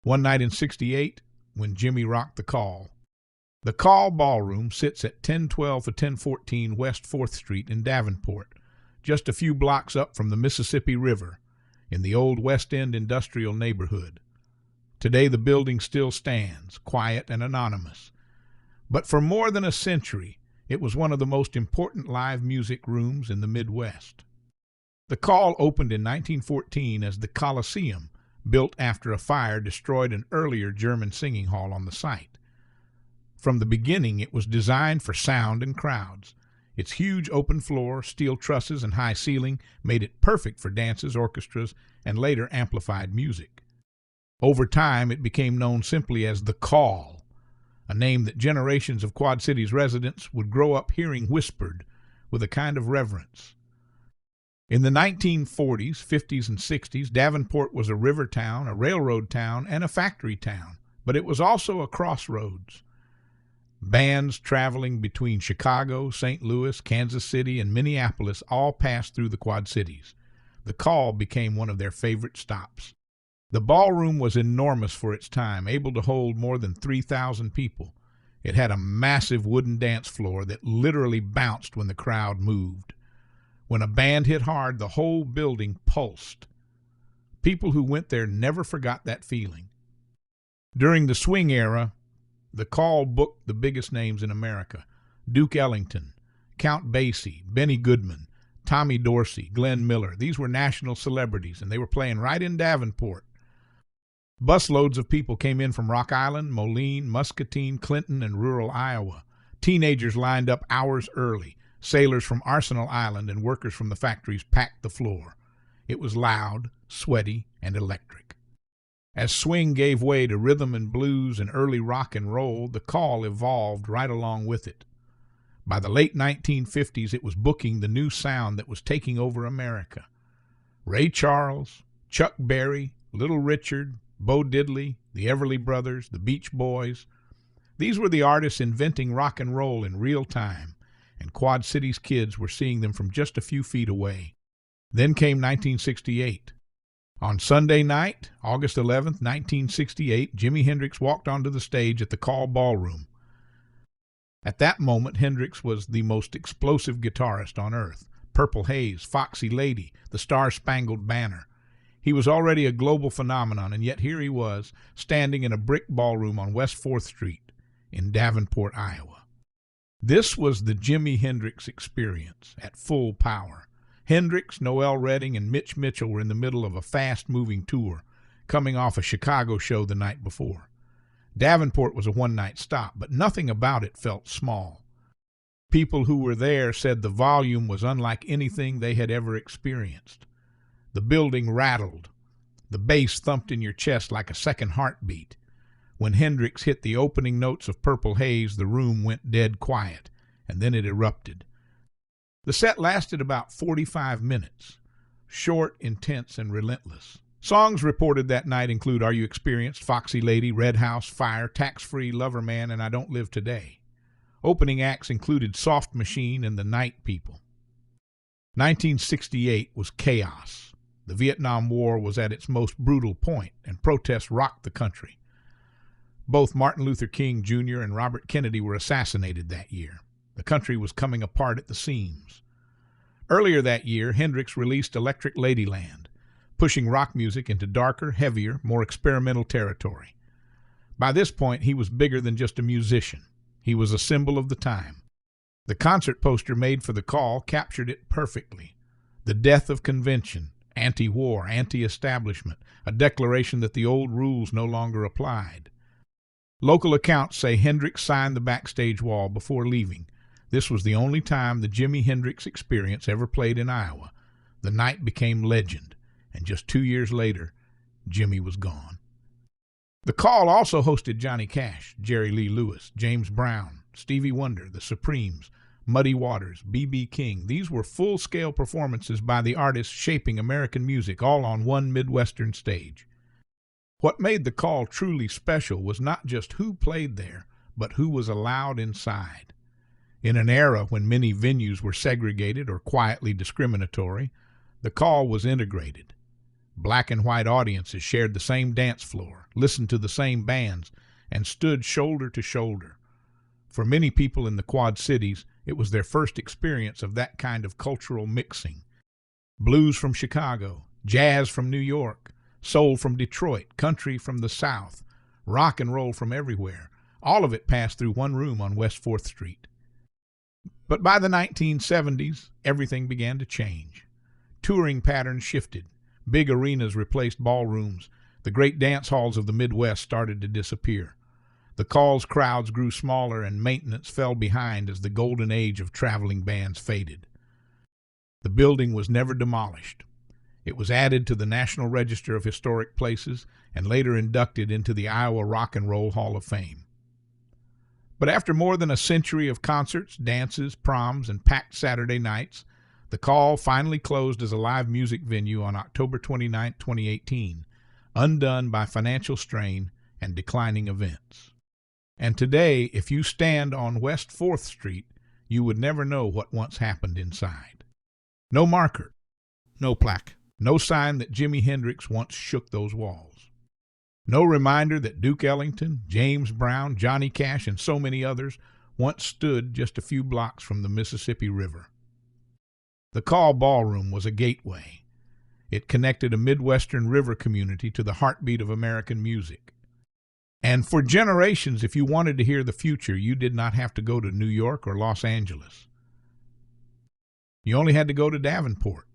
One night in '68, when Jimi rocked the Call. The Call Ballroom sits at 1012 to 1014 West 4th Street in Davenport, just a few blocks up from the Mississippi River, in the old West End industrial neighborhood. Today the building still stands, quiet and anonymous. But for more than a century, it was one of the most important live music rooms in the Midwest. The Call opened in 1914 as the Coliseum, built after a fire destroyed an earlier German singing hall on the site. From the beginning, it was designed for sound and crowds. Its huge open floor, steel trusses, and high ceiling made it perfect for dances, orchestras, and later amplified music. Over time, it became known simply as the Call, a name that generations of Quad Cities residents would grow up hearing whispered with a kind of reverence. In the 1940s, 50s, and 60s, Davenport was a river town, a railroad town, and a factory town, but it was also a crossroads. Bands traveling between Chicago, St. Louis, Kansas City, and Minneapolis all passed through the Quad Cities. The Call became one of their favorite stops. The ballroom was enormous for its time, able to hold more than 3,000 people. It had a massive wooden dance floor that literally bounced when the crowd moved. When a band hit hard, the whole building pulsed. People who went there never forgot that feeling. During the swing era, the Call booked the biggest names in America: Duke Ellington, Count Basie, Benny Goodman, Tommy Dorsey, Glenn Miller. These were national celebrities, and they were playing right in Davenport. Busloads of people came in from Rock Island, Moline, Muscatine, Clinton, and rural Iowa. Teenagers lined up hours early. Sailors from Arsenal Island and workers from the factories packed the floor. It was loud, sweaty, and electric. As swing gave way to rhythm and blues and early rock and roll, the Call evolved right along with it. By the late 1950s, it was booking the new sound that was taking over America. Ray Charles, Chuck Berry, Little Richard, Bo Diddley, the Everly Brothers, the Beach Boys. These were the artists inventing rock and roll in real time, and Quad Cities kids were seeing them from just a few feet away. Then came 1968. On Sunday night, August 11th, 1968, Jimi Hendrix walked onto the stage at the Call Ballroom. At that moment, Hendrix was the most explosive guitarist on earth. Purple Haze, Foxy Lady, the Star-Spangled Banner. He was already a global phenomenon, and yet here he was, standing in a brick ballroom on West 4th Street in Davenport, Iowa. This was the Jimi Hendrix experience at full power. Hendrix, Noel Redding, and Mitch Mitchell were in the middle of a fast-moving tour, coming off a Chicago show the night before. Davenport was a one-night stop, but nothing about it felt small. People who were there said the volume was unlike anything they had ever experienced. The building rattled. The bass thumped in your chest like a second heartbeat. When Hendrix hit the opening notes of Purple Haze, the room went dead quiet, and then it erupted. The set lasted about 45 minutes, short, intense, and relentless. Songs reported that night include Are You Experienced, Foxy Lady, Red House, Fire, Tax-Free, Lover Man, and I Don't Live Today. Opening acts included Soft Machine and the Night People. 1968 was chaos. The Vietnam War was at its most brutal point, and protests rocked the country. Both Martin Luther King Jr. and Robert Kennedy were assassinated that year. The country was coming apart at the seams. Earlier that year, Hendrix released Electric Ladyland, pushing rock music into darker, heavier, more experimental territory. By this point, he was bigger than just a musician. He was a symbol of the time. The concert poster made for the Call captured it perfectly. The death of convention, anti-war, anti-establishment, a declaration that the old rules no longer applied. Local accounts say Hendrix signed the backstage wall before leaving. This was the only time the Jimi Hendrix Experience ever played in Iowa. The night became legend, and just 2 years later, Jimi was gone. The Call also hosted Johnny Cash, Jerry Lee Lewis, James Brown, Stevie Wonder, The Supremes, Muddy Waters, B.B. King. These were full-scale performances by the artists shaping American music, all on one Midwestern stage. What made the Call truly special was not just who played there, but who was allowed inside. In an era when many venues were segregated or quietly discriminatory, the Call was integrated. Black and white audiences shared the same dance floor, listened to the same bands, and stood shoulder to shoulder. For many people in the Quad Cities, it was their first experience of that kind of cultural mixing. Blues from Chicago, jazz from New York, soul from Detroit, country from the South, rock and roll from everywhere. All of it passed through one room on West 4th Street. But by the 1970s, everything began to change. Touring patterns shifted. Big arenas replaced ballrooms. The great dance halls of the Midwest started to disappear. The calls crowds grew smaller and maintenance fell behind as the golden age of traveling bands faded. The building was never demolished. It was added to the National Register of Historic Places and later inducted into the Iowa Rock and Roll Hall of Fame. But after more than a century of concerts, dances, proms, and packed Saturday nights, the Call finally closed as a live music venue on October 29, 2018, undone by financial strain and declining events. And today, if you stand on West 4th Street, you would never know what once happened inside. No marker, no plaque, no sign that Jimi Hendrix once shook those walls. No reminder that Duke Ellington, James Brown, Johnny Cash, and so many others once stood just a few blocks from the Mississippi River. The Call Ballroom was a gateway. It connected a Midwestern river community to the heartbeat of American music. And for generations, if you wanted to hear the future, you did not have to go to New York or Los Angeles. You only had to go to Davenport.